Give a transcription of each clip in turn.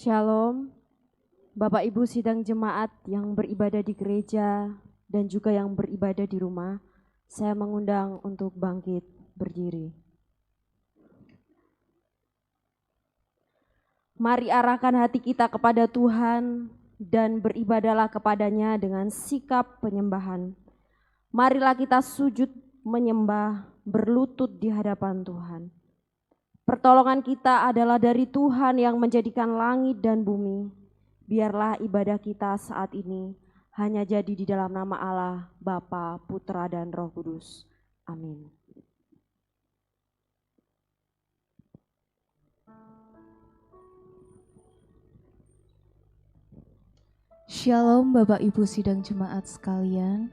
Shalom, Bapak Ibu sidang jemaat yang beribadah di gereja dan juga yang beribadah di rumah, saya mengundang untuk bangkit berdiri. Mari arahkan hati kita kepada Tuhan dan beribadahlah kepadanya dengan sikap penyembahan. Marilah kita sujud menyembah, berlutut di hadapan Tuhan. Pertolongan kita adalah dari Tuhan yang menjadikan langit dan bumi. Biarlah ibadah kita saat ini hanya jadi di dalam nama Allah, Bapa, Putra, dan Roh Kudus. Amin. Shalom Bapak Ibu sidang jemaat sekalian,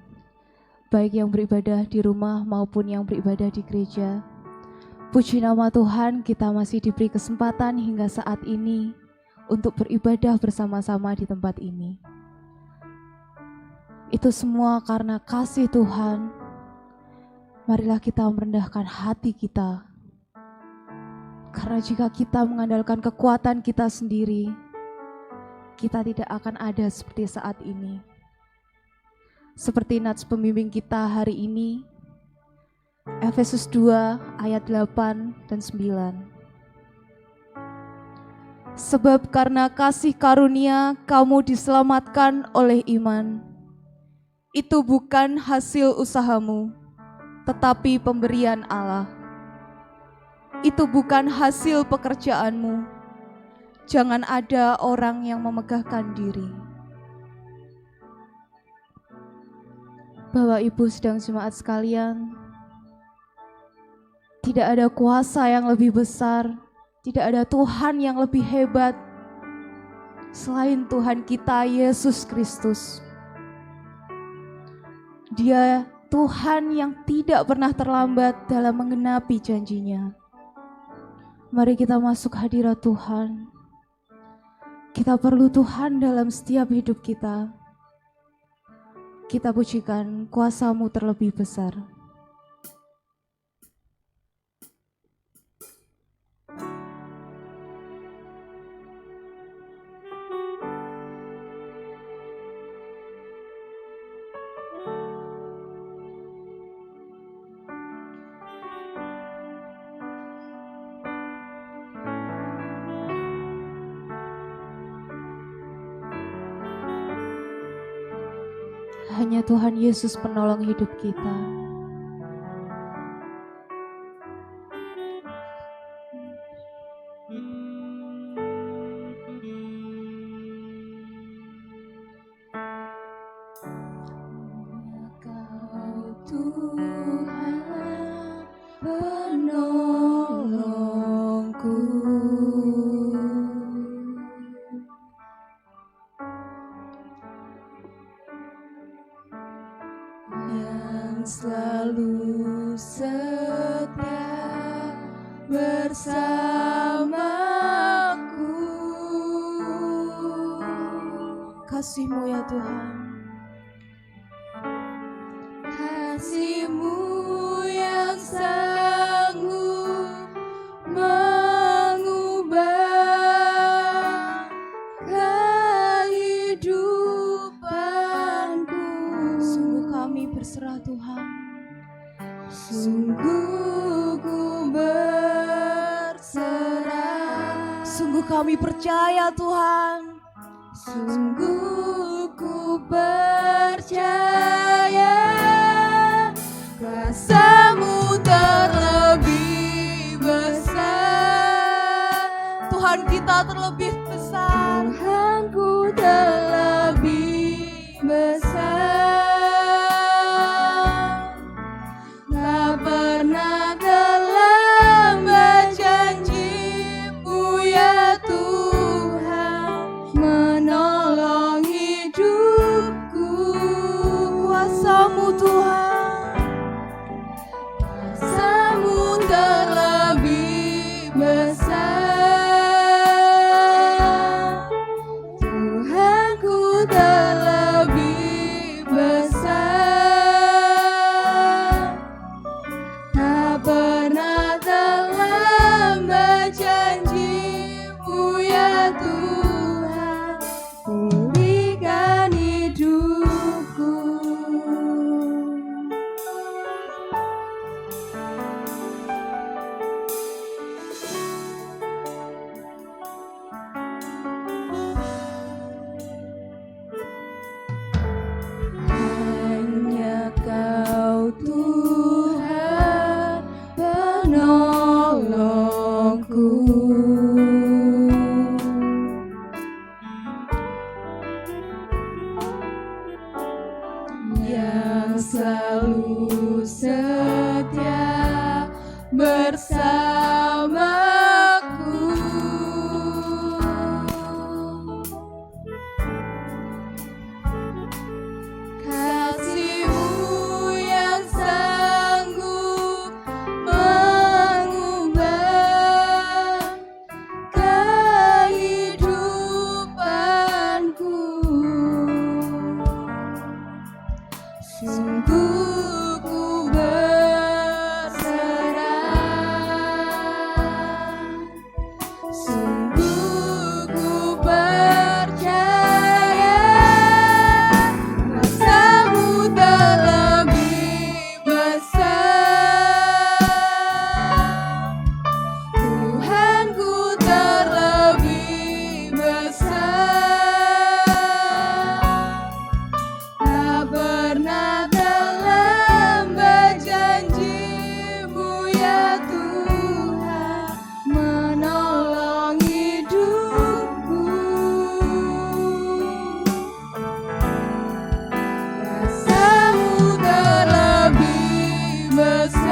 baik yang beribadah di rumah maupun yang beribadah di gereja. Puji nama Tuhan, kita masih diberi kesempatan hingga saat ini untuk beribadah bersama-sama di tempat ini. Itu semua karena kasih Tuhan. Marilah kita merendahkan hati kita. Karena jika kita mengandalkan kekuatan kita sendiri, kita tidak akan ada seperti saat ini. Seperti nats pembimbing kita hari ini, Efesus 2 ayat 8 dan 9. Sebab karena kasih karunia kamu diselamatkan oleh iman. Itu bukan hasil usahamu, tetapi pemberian Allah. Itu bukan hasil pekerjaanmu. Jangan ada orang yang memegahkan diri. Bapak Ibu sedang jemaat sekalian, tidak ada kuasa yang lebih besar, tidak ada Tuhan yang lebih hebat selain Tuhan kita Yesus Kristus. Dia Tuhan yang tidak pernah terlambat dalam menggenapi janjinya. Mari kita masuk hadirat Tuhan. Kita perlu Tuhan dalam setiap hidup kita. Kita pujikan kuasa-Mu terlebih besar. Hanya Tuhan Yesus penolong hidup kita. Kau Tuhan penolongku. Selalu setia bersamaku. Kasih-Mu ya Tuhan, kasih-Mu yang sanggup mengubah kehidupanku. Sungguh kami berserah Tuhan. Sungguh ku berserah. Sungguh kami percaya Tuhan. Sungguh ku percaya kuasa-Mu terlebih besar. Tuhan kita terlebih besar. Tuhanku terlebih besar. Tak pernah terlambat janji-Mu ya Tuhan, menolong hidupku. Kuasa-Mu Tuhan, kuasa-Mu terlebih besar. Tuhan bersamaku. Kasih-Mu yang sanggup mengubah kehidupanku. Sungguh ku berserah, sungguh ku percaya kuasa-Mu terlebih besar. Tuhanku terlebih besar. Tak pernah terlambat janji-Mu ya Tuhan, menolong hidupku. Kuasa-Mu terlebih besar.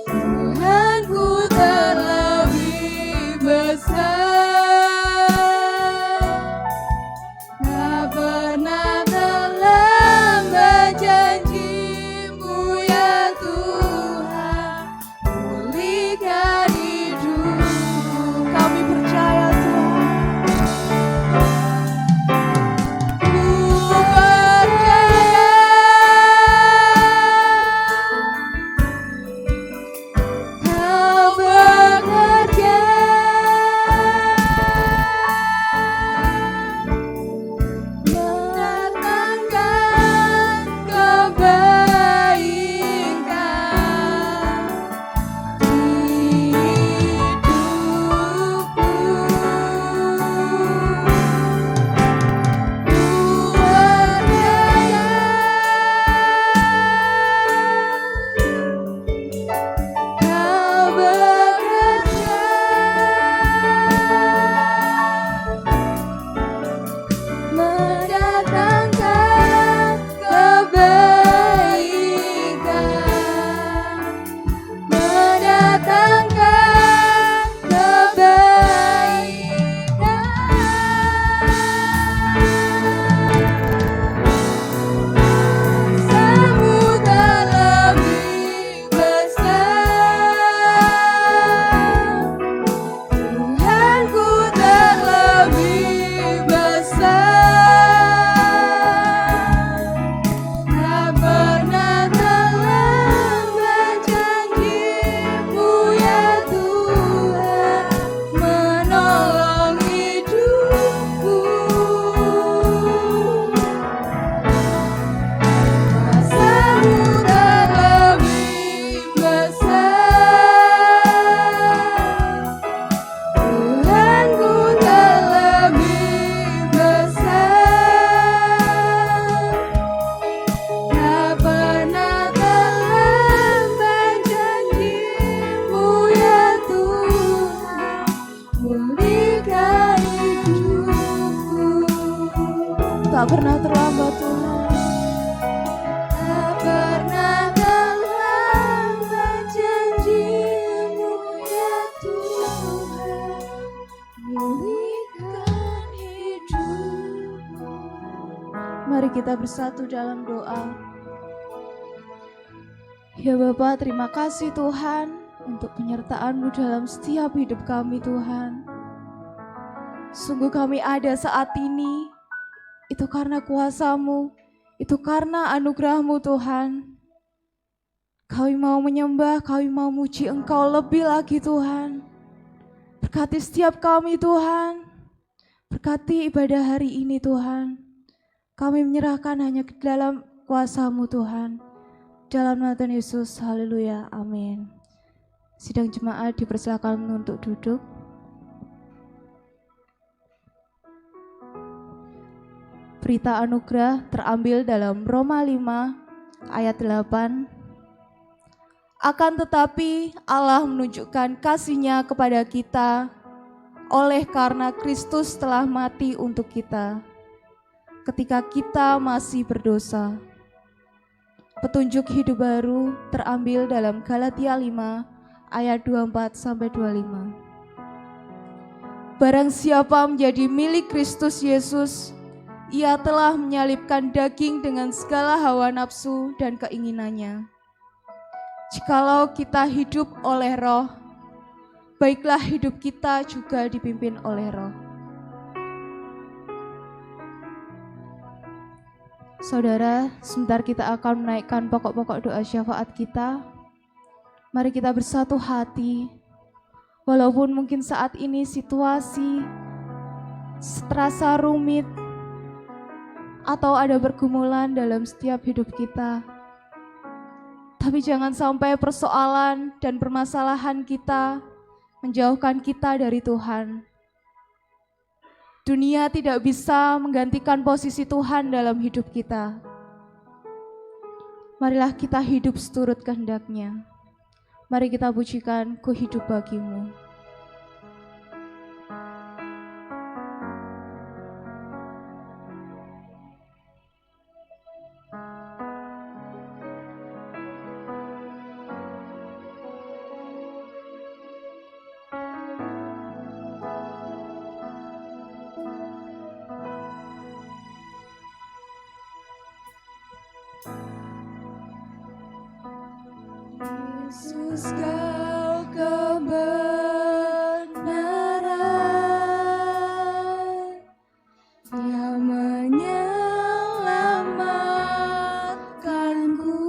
Tuhanku terlebih besar. Tak pernah terlambat janji-Mu ya Tuhan, pulihkan hidupku. Kami percaya Tuhan. Ku percaya Kau bekerja, mendatangkan kebaikan di hidupku. Ku percaya Kau bekerja, mendatangkan kebaikan, mendatangkan kebaikan. Kuasa-Mu terlebih besar. Tuhanku terlebih besar. Tak pernah terlambat janji-Mu ya Tuhan, menolong hidupku. Kuasa-Mu terlebih besar. Tuhanku terlebih besar. Tak pernah terlambat janji-Mu ya Tuhan, pulihkan hidupku. Tak pernah terlambat Tuhan. Tak pernah terlambat janji-Mu ya Tuhan, pulihkan hidupku. Mari kita bersatu dalam doa. Ya Bapa, terima kasih Tuhan untuk penyertaan-Mu dalam setiap hidup kami Tuhan. Sungguh kami ada saat ini, itu karena kuasa-Mu, itu karena anugerah-Mu Tuhan. Kami mau menyembah, kami mau muji Engkau lebih lagi Tuhan. Berkati setiap kami Tuhan, berkati ibadah hari ini Tuhan. Kami menyerahkan hanya ke dalam kuasa-Mu Tuhan. Dalam nama Tuhan Yesus, haleluya, amin. Sidang jemaat dipersilakan untuk duduk. Berita anugerah terambil dalam Roma 5 ayat 8. Akan tetapi Allah menunjukkan kasih-Nya kepada kita oleh karena Kristus telah mati untuk kita ketika kita masih berdosa. Petunjuk hidup baru terambil dalam Galatia 5 ayat 24-25. Barang siapa menjadi milik Kristus Yesus, ia telah menyalibkan daging dengan segala hawa nafsu dan keinginannya. Jikalau kita hidup oleh Roh, baiklah hidup kita juga dipimpin oleh Roh. Saudara, sebentar kita akan menaikkan pokok-pokok doa syafaat kita. Mari kita bersatu hati. Walaupun mungkin saat ini situasi terasa rumit atau ada pergumulan dalam setiap hidup kita, tapi jangan sampai persoalan dan permasalahan kita menjauhkan kita dari Tuhan. Dunia tidak bisa menggantikan posisi Tuhan dalam hidup kita. Marilah kita hidup seturut kehendak-Nya. Mari kita pujikan Ku hidup bagimu. Yesus, Kau kebenaran yang menyelamatkanku.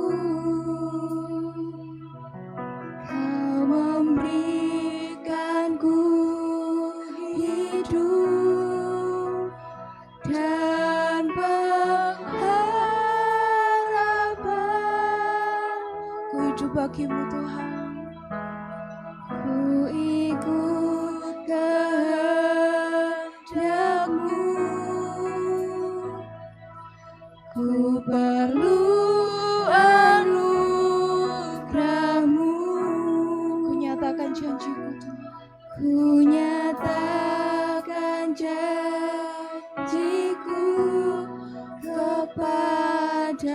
Kau memberikanku hidup dan pengharapan. Ku hidup bagimu Tuhan. Ku ikut kehendak-Mu. Ku perlu anugerah-Mu. Ku nyatakan janji-Mu Tuhan. Ku nyatakan janji-Ku kepadamu.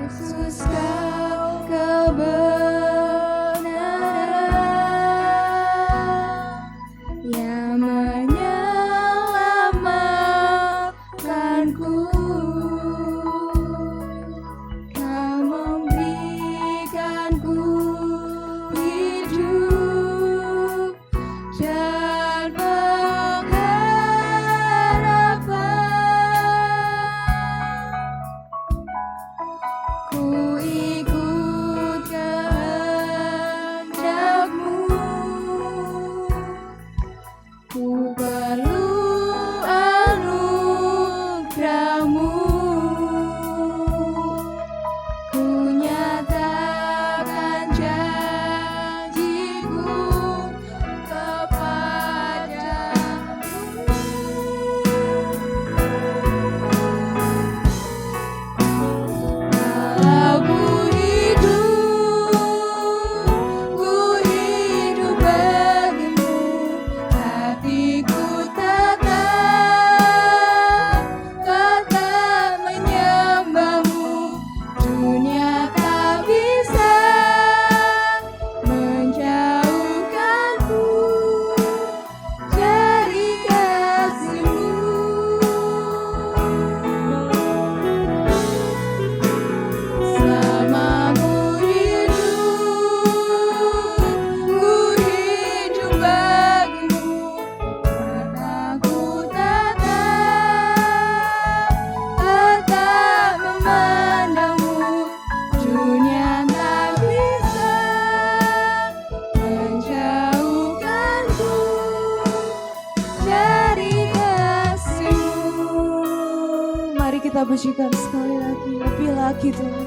Yesus, Kau kebenaran yang menyelamatkanku. Kau memberikanku hidup dan pengharapan. Ku ikut kehendak-Mu. Ku perlu anugerah-Mu. Ku nyatakan janji-Ku kepadamu. Kalau ku hidup bagimu, hatiku tetap menyembah-Mu. Dunia tak bisa menjauhkanku dari kasih-Mu. Selama ku hidup bagimu, mataku tetap memandang-Mu. Dunia tak bisa menjauhkanku dari kasih-Mu. Mari kita pujikan sekali lagi, lebih lagi Tuhan.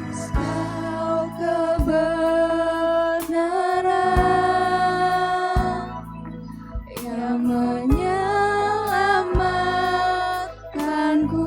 Yesus, Kau kebenaran yang menyelamatkanku.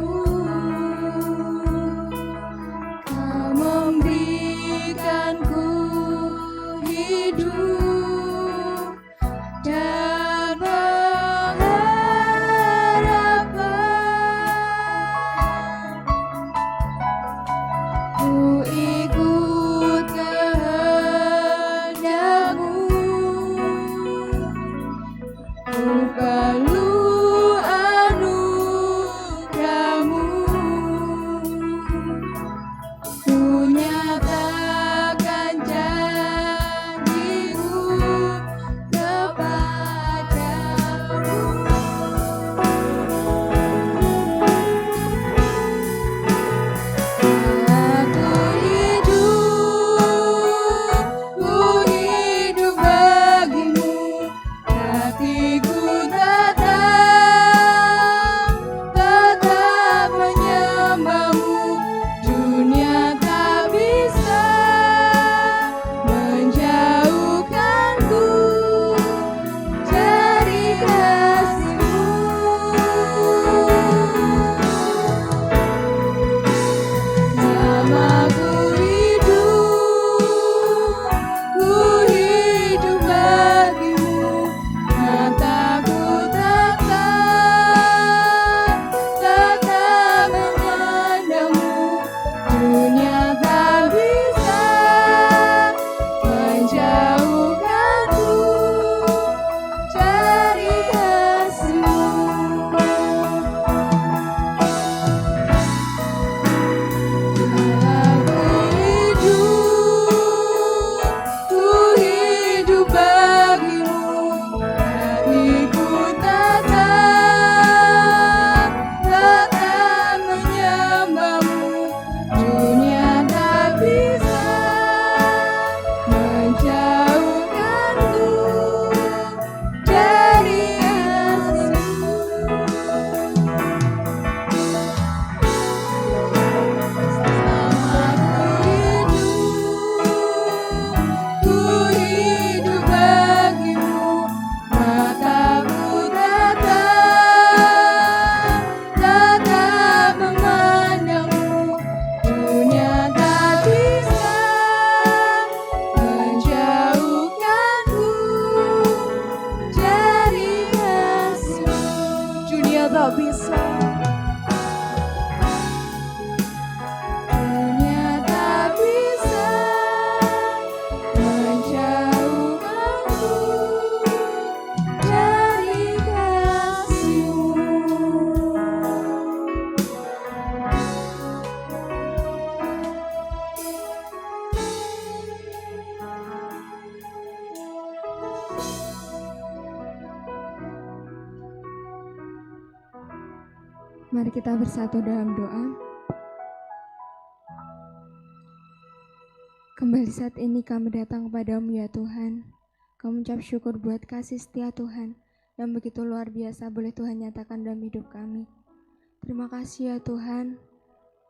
ikut kehendak-Mu. Ku perlu anugerah-Mu. Ku nyatakan janji-Mu kepadamu. Ku hidup bagimu, hatiku tetap menyembah-Mu. Dunia tak bisa menjauhkanku dari kasih-Mu. Selama ku hidup bagimu, mataku tetap memandang-Mu. Dunia tak bisa menjauhkanku dari kasih-Mu. Ku hidup bagimu, hatiku tetap menyembah-Mu. Dunia tak bisa menjauhkanku dari kasih-Mu. Ku hidup bagimu, mataku tetap memandang-Mu. Dunia tak bisa menjauhkanku dari kasih-Mu. Dunia tak bisa. Dunia tak bisa menjauhkanku dari kasih-Mu. Mari kita bersatu dalam doa. Kembali saat ini kami datang kepadamu ya Tuhan. Kami ucap syukur buat kasih setia Tuhan yang begitu luar biasa boleh Tuhan nyatakan dalam hidup kami. Terima kasih ya Tuhan.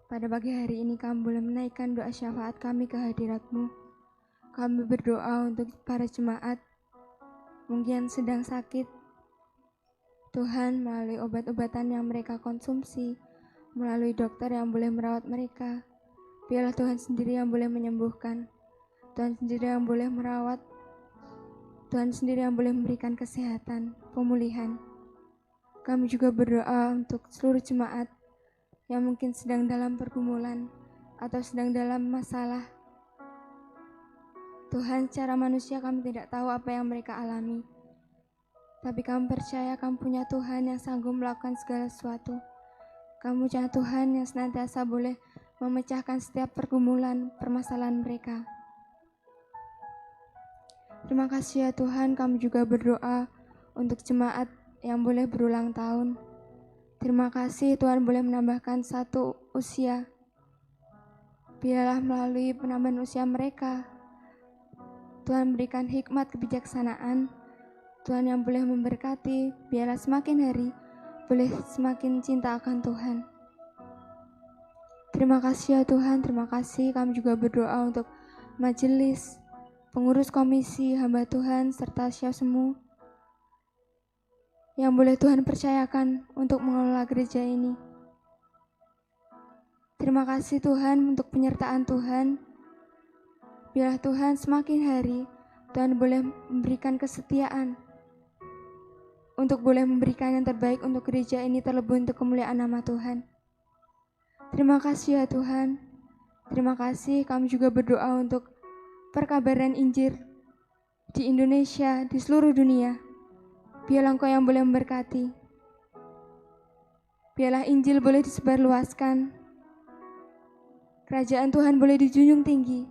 Pada pagi hari ini kami boleh menaikkan doa syafaat kami ke hadirat-Mu. Kami berdoa untuk para jemaat mungkin sedang sakit. Tuhan, melalui obat-obatan yang mereka konsumsi, melalui dokter yang boleh merawat mereka, biarlah Tuhan sendiri yang boleh menyembuhkan, Tuhan sendiri yang boleh merawat, Tuhan sendiri yang boleh memberikan kesehatan, pemulihan. Kami juga berdoa untuk seluruh jemaat yang mungkin sedang dalam pergumulan atau sedang dalam masalah. Tuhan, secara manusia kami tidak tahu apa yang mereka alami. Tapi kami percaya kami punya Tuhan yang sanggup melakukan segala sesuatu. Kami punya Tuhan yang senantiasa boleh memecahkan setiap pergumulan, permasalahan mereka. Terima kasih ya Tuhan, kami juga berdoa untuk jemaat yang boleh berulang tahun. Terima kasih Tuhan boleh menambahkan satu usia. Biarlah melalui penambahan usia mereka, Tuhan berikan hikmat kebijaksanaan, Tuhan yang boleh memberkati, biarlah semakin hari boleh semakin cinta akan Tuhan. Terima kasih ya Tuhan, terima kasih. Kami juga berdoa untuk majelis, pengurus komisi, hamba Tuhan, serta siap semua yang boleh Tuhan percayakan untuk mengelola gereja ini. Terima kasih Tuhan untuk penyertaan Tuhan. Biarlah Tuhan semakin hari Tuhan boleh memberikan kesetiaan untuk boleh memberikan yang terbaik untuk gereja ini, terlebih untuk kemuliaan nama Tuhan. Terima kasih ya Tuhan. Terima kasih, kami juga berdoa untuk perkabaran Injil di Indonesia, di seluruh dunia. Biarlah Engkau yang boleh memberkati. Biarlah Injil boleh disebarluaskan. Kerajaan Tuhan boleh dijunjung tinggi.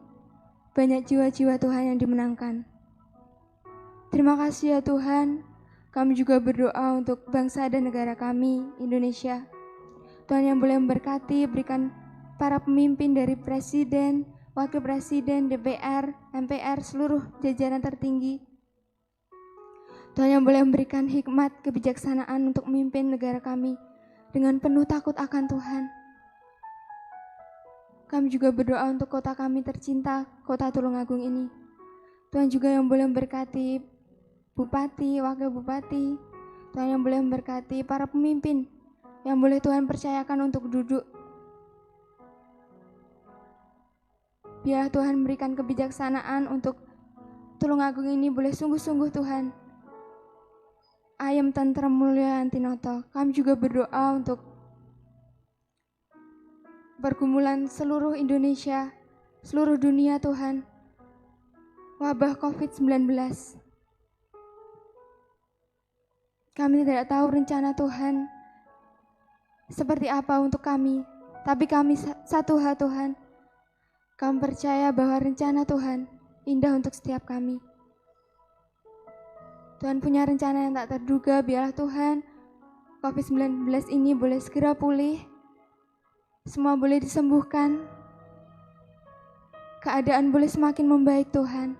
Banyak jiwa-jiwa Tuhan yang dimenangkan. Terima kasih ya Tuhan. Kami juga berdoa untuk bangsa dan negara kami, Indonesia. Tuhan yang boleh memberkati, berikan para pemimpin dari Presiden, Wakil Presiden, DPR, MPR, seluruh jajaran tertinggi. Tuhan yang boleh memberikan hikmat, kebijaksanaan untuk memimpin negara kami dengan penuh takut akan Tuhan. Kami juga berdoa untuk kota kami tercinta, kota Tulungagung ini. Tuhan juga yang boleh memberkati Bupati, Wakil Bupati, Tuhan yang boleh memberkati para pemimpin yang boleh Tuhan percayakan untuk duduk. Biar Tuhan memberikan kebijaksanaan untuk Tulungagung ini boleh sungguh-sungguh Tuhan. Ayam tentrem mulia antinoto. Kami juga berdoa untuk pergumulan seluruh Indonesia, seluruh dunia Tuhan. Wabah COVID-19. Kami tidak tahu rencana Tuhan seperti apa untuk kami, tapi kami satu hal Tuhan. Kami percaya bahwa rencana Tuhan indah untuk setiap kami. Tuhan punya rencana yang tak terduga. Biarlah Tuhan COVID-19 ini boleh segera pulih, semua boleh disembuhkan, keadaan boleh semakin membaik Tuhan.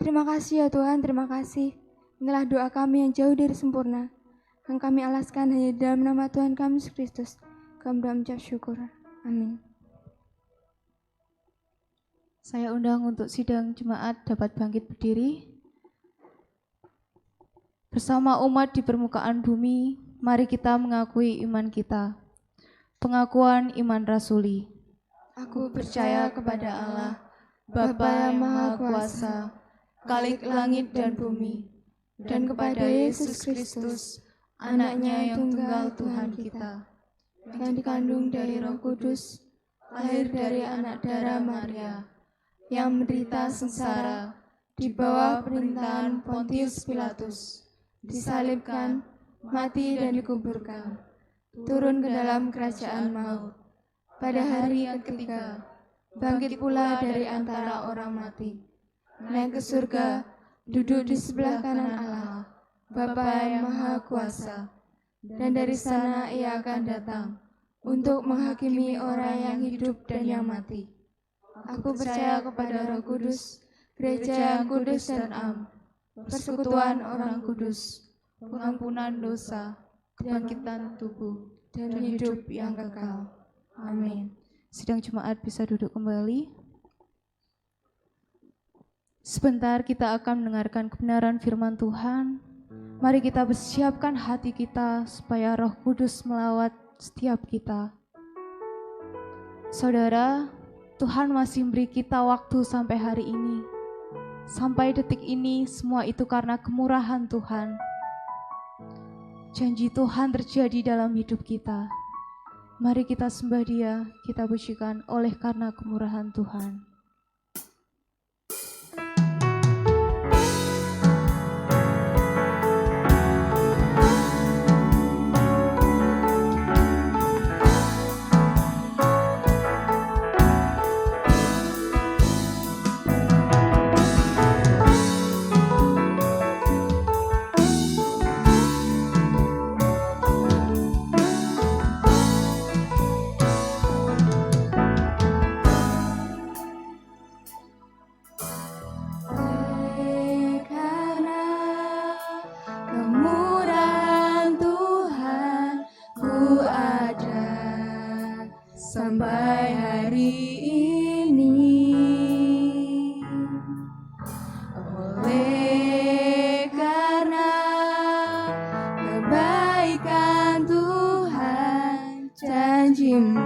Terima kasih ya Tuhan, terima kasih. Inilah doa kami yang jauh dari sempurna, yang kami alaskan hanya dalam nama Tuhan kami Yesus Kristus. Kami berdoa mengucap syukur. Amin. Saya undang untuk sidang jemaat dapat bangkit berdiri. Bersama umat di permukaan bumi, mari kita mengakui iman kita. Pengakuan iman rasuli. Aku Percaya kepada Allah, Bapa yang Maha Kuasa, Khalik langit dan bumi, dan kepada Yesus Kristus, Anaknya yang tunggal Tuhan kita, yang dikandung dari Roh Kudus, lahir dari anak darah Maria, yang menderita sengsara di bawah pemerintahan Pontius Pilatus, disalibkan, mati dan dikuburkan, turun ke dalam kerajaan maut. Pada hari yang ketiga, bangkit pula dari antara orang mati, naik ke surga, duduk di sebelah kanan Allah, Bapa yang Maha Kuasa, dan dari sana Ia akan datang untuk menghakimi orang yang hidup dan yang mati. Aku percaya kepada Roh Kudus, gereja yang kudus dan am, persekutuan orang kudus, pengampunan dosa, kebangkitan tubuh, dan hidup yang kekal. Amin. Sidang jemaat bisa duduk kembali. Sebentar kita akan mendengarkan kebenaran firman Tuhan. Mari kita bersiapkan hati kita supaya Roh Kudus melawat setiap kita. Saudara, Tuhan masih memberi kita waktu sampai hari ini. Sampai detik ini, semua itu karena kemurahan Tuhan. Janji Tuhan terjadi dalam hidup kita. Mari kita sembah Dia, kita pujikan oleh karena kemurahan Tuhan. Sampai hari ini, oleh karena kebaikan Tuhan, janji-Mu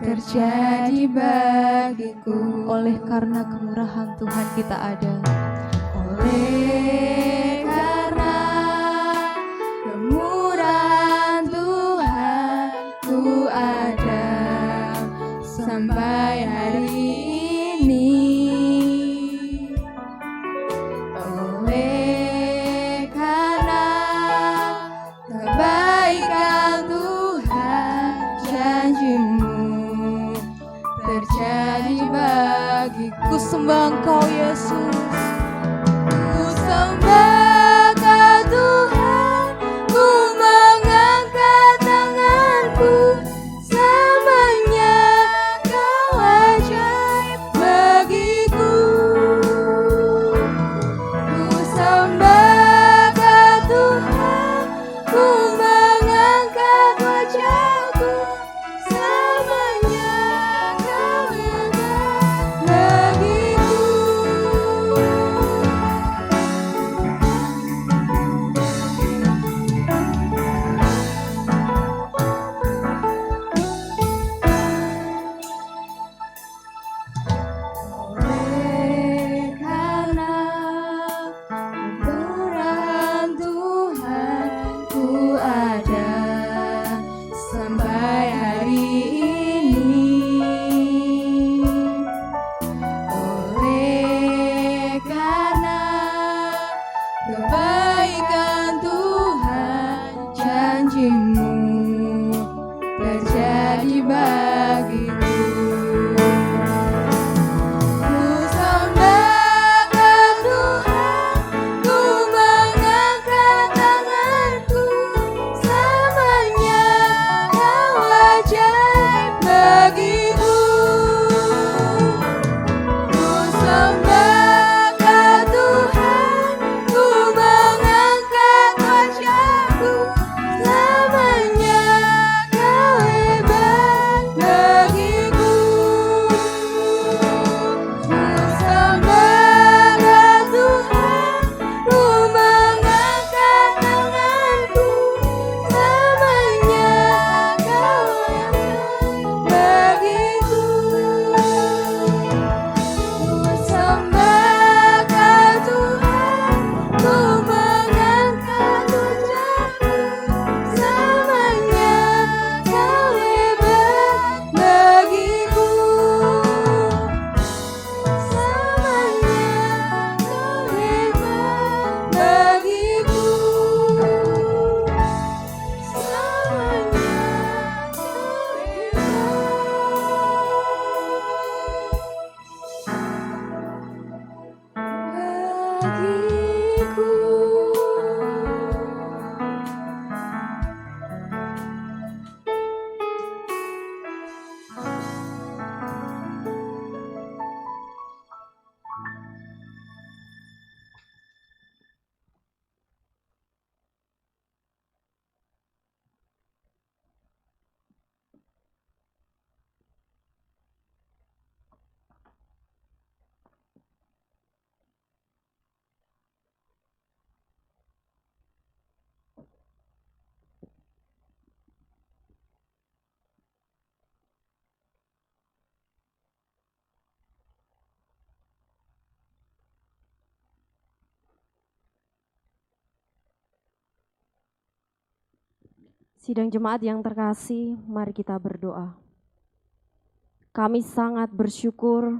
terjadi bagiku. Oleh karena kemurahan Tuhan kita ada. Oleh karena kemurahan Tuhan, ku ada. sampai hari ini. Oleh karena kebaikan Tuhan, janji-Mu terjadi bagiku. Sembah Engkau Yesus. Ku sembah Kau Tuhan, ku mengangkat tanganku, semuanya Kau ajaib bagiku. Ku sembah Kau Tuhan, ku mengangkat wajahku, semuanya Kau hebat bagiku. Oleh karena kemurahan Tuhan, ku ada sampai hari ini. Oleh karena kebaikan Tuhan, janji-Mu terjadi bagiku. Ku sembah Kau Tuhan, ku mengangkat tanganku, semuanya Kau ajaib bagiku. Ku sembah Kau Tuhan, ku mengangkat wajahku, semuanya Kau hebat bagiku. Ku sembah Kau Tuhan, ku mengangkat tanganku, semuanya Kau hebat bagiku. Ku sembah Kau Tuhan, ku mengangkat wajahku, semuanya Kau hebat bagiku. Semuanya Kau hebat bagiku. Semuanya Kau hebat Sidang jemaat yang terkasih, mari kita berdoa. Kami sangat bersyukur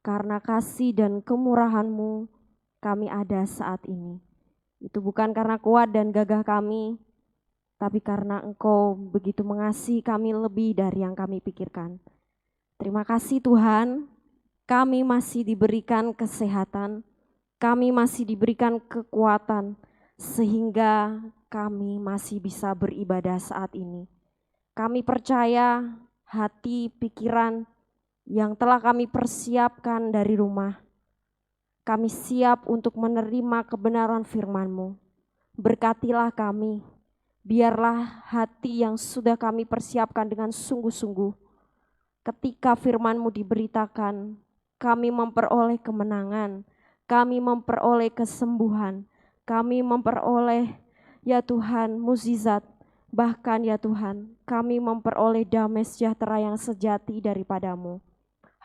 karena kasih dan kemurahan-Mu kami ada saat ini. Itu bukan karena kuat dan gagah kami, tapi karena Engkau begitu mengasihi kami lebih dari yang kami pikirkan. Terima kasih Tuhan, kami masih diberikan kesehatan, kami masih diberikan kekuatan, sehingga kami masih bisa beribadah saat ini. Kami percaya hati, pikiran yang telah kami persiapkan dari rumah, kami siap untuk menerima kebenaran firman-Mu. Berkatilah kami, biarlah hati yang sudah kami persiapkan dengan sungguh-sungguh, ketika firman-Mu diberitakan, kami memperoleh kemenangan, kami memperoleh kesembuhan, kami memperoleh ya Tuhan mukjizat, bahkan ya Tuhan kami memperoleh damai sejahtera yang sejati daripada-Mu.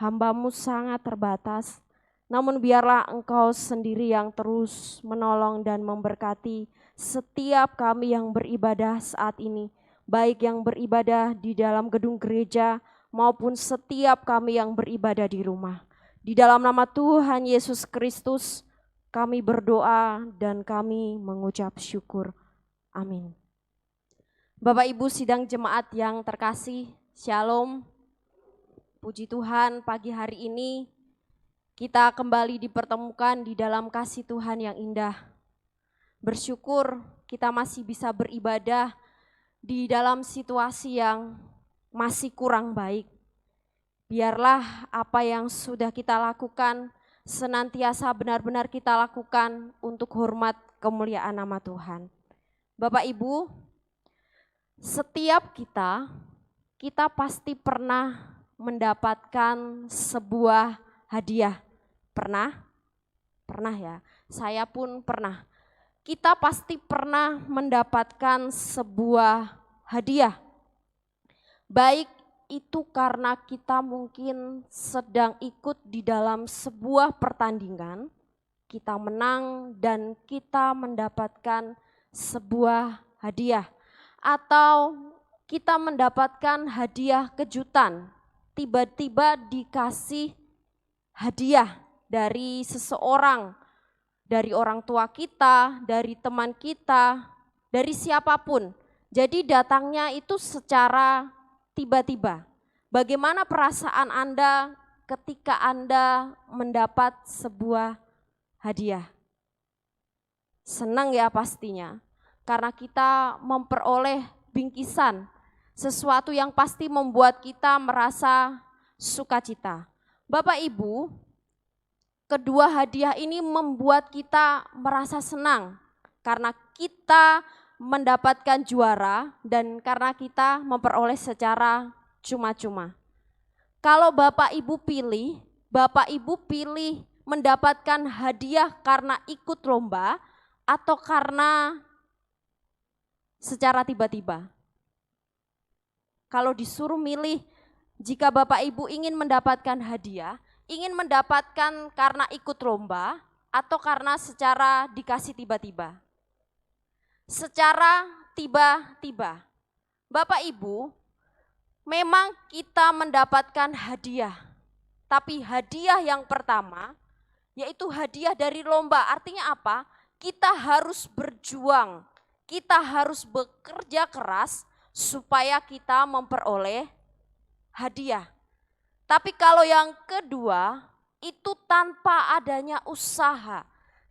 Hamba-Mu sangat terbatas, namun biarlah Engkau sendiri yang terus menolong dan memberkati setiap kami yang beribadah saat ini, baik yang beribadah di dalam gedung gereja maupun setiap kami yang beribadah di rumah. Di dalam nama Tuhan Yesus Kristus kami berdoa dan kami mengucap syukur. Amin. Bapak Ibu sidang jemaat yang terkasih, Shalom. Puji Tuhan, pagi hari ini kita kembali dipertemukan di dalam kasih Tuhan yang indah. Bersyukur kita masih bisa beribadah di dalam situasi yang masih kurang baik. Biarlah apa yang sudah kita lakukan senantiasa benar-benar kita lakukan untuk hormat kemuliaan nama Tuhan. Bapak Ibu, setiap kita pasti pernah mendapatkan sebuah hadiah. Pernah? Pernah ya, saya pun pernah. Kita pasti pernah mendapatkan sebuah hadiah. Baik itu karena kita mungkin sedang ikut di dalam sebuah pertandingan, kita menang dan kita mendapatkan sebuah hadiah. Atau kita mendapatkan hadiah kejutan, tiba-tiba dikasih hadiah dari seseorang, dari orang tua kita, dari teman kita, dari siapapun. Jadi datangnya itu secara tiba-tiba. Bagaimana perasaan Anda ketika Anda mendapat sebuah hadiah? Senang ya pastinya, karena kita memperoleh bingkisan, sesuatu yang pasti membuat kita merasa sukacita. Bapak Ibu, kedua hadiah ini membuat kita merasa senang, karena kita mendapatkan juara dan karena kita memperoleh secara cuma-cuma. Kalau Bapak Ibu pilih mendapatkan hadiah karena ikut lomba atau karena secara tiba-tiba. Kalau disuruh milih, jika Bapak Ibu ingin mendapatkan hadiah, ingin mendapatkan karena ikut lomba atau karena secara dikasih tiba-tiba. Secara tiba-tiba. Bapak Ibu, memang kita mendapatkan hadiah. Tapi hadiah yang pertama yaitu hadiah dari lomba. Artinya apa? Kita harus berjuang. Kita harus bekerja keras supaya kita memperoleh hadiah. Tapi kalau yang kedua itu tanpa adanya usaha,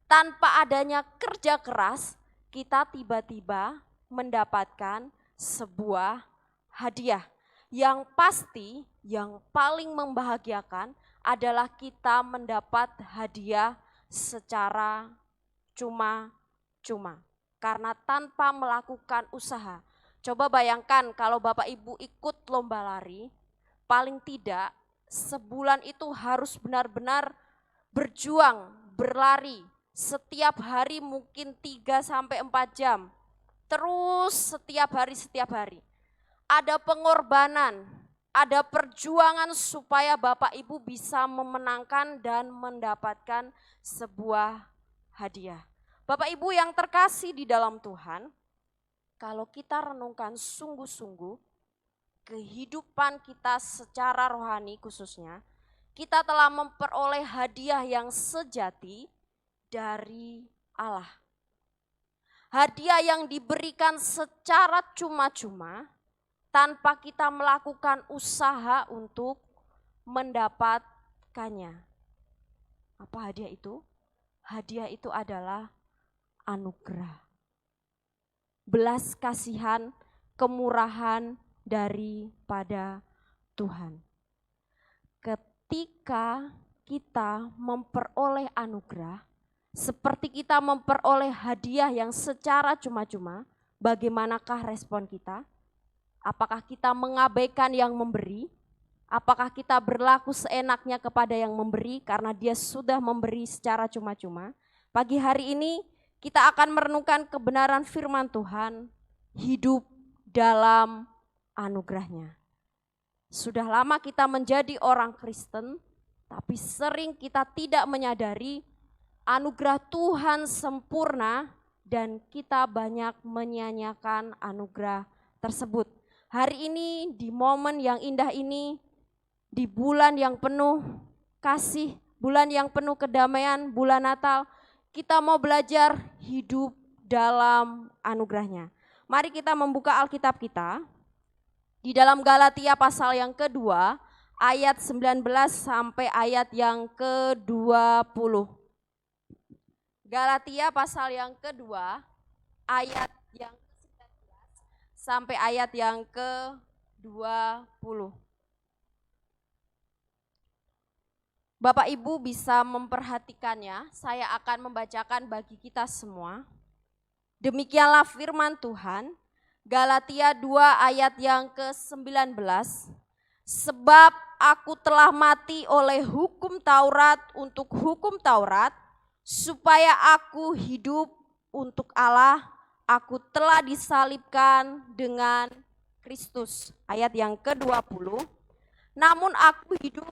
tanpa adanya kerja keras, kita tiba-tiba mendapatkan sebuah hadiah. Yang pasti, yang paling membahagiakan adalah kita mendapat hadiah secara cuma-cuma. Karena tanpa melakukan usaha. Coba bayangkan kalau Bapak Ibu ikut lomba lari, paling tidak sebulan itu harus benar-benar berjuang, berlari. Setiap hari mungkin 3-4 jam, terus setiap hari. Ada pengorbanan, ada perjuangan supaya Bapak Ibu bisa memenangkan dan mendapatkan sebuah hadiah. Bapak Ibu yang terkasih di dalam Tuhan, kalau kita renungkan sungguh-sungguh kehidupan kita secara rohani khususnya, kita telah memperoleh hadiah yang sejati dari Allah. Hadiah yang diberikan secara cuma-cuma tanpa kita melakukan usaha untuk mendapatkannya. Apa hadiah itu? Hadiah itu adalah anugerah. Belas kasihan, kemurahan daripada Tuhan. Ketika kita memperoleh anugerah, seperti kita memperoleh hadiah yang secara cuma-cuma, bagaimanakah respon kita? Apakah kita mengabaikan yang memberi? Apakah kita berlaku seenaknya kepada yang memberi karena dia sudah memberi secara cuma-cuma? Pagi hari ini kita akan merenungkan kebenaran firman Tuhan, hidup dalam anugerahnya. Sudah lama kita menjadi orang Kristen, tapi sering kita tidak menyadari anugerah Tuhan sempurna dan kita banyak menyia-nyiakan anugerah tersebut. Hari ini di momen yang indah ini di bulan yang penuh kasih, bulan yang penuh kedamaian, bulan Natal, kita mau belajar hidup dalam anugerahnya. Mari kita membuka Alkitab kita di dalam Galatia pasal yang kedua, ayat 19 sampai ayat yang ke-20. Galatia pasal yang kedua, ayat yang ke-19 sampai ayat yang ke-20. Bapak Ibu bisa memperhatikannya, saya akan membacakan bagi kita semua. Demikianlah firman Tuhan, Galatia 2 ayat yang ke-19. Sebab aku telah mati oleh hukum Taurat untuk hukum Taurat, supaya aku hidup untuk Allah, aku telah disalibkan dengan Kristus. Ayat yang ke-20. Namun aku hidup,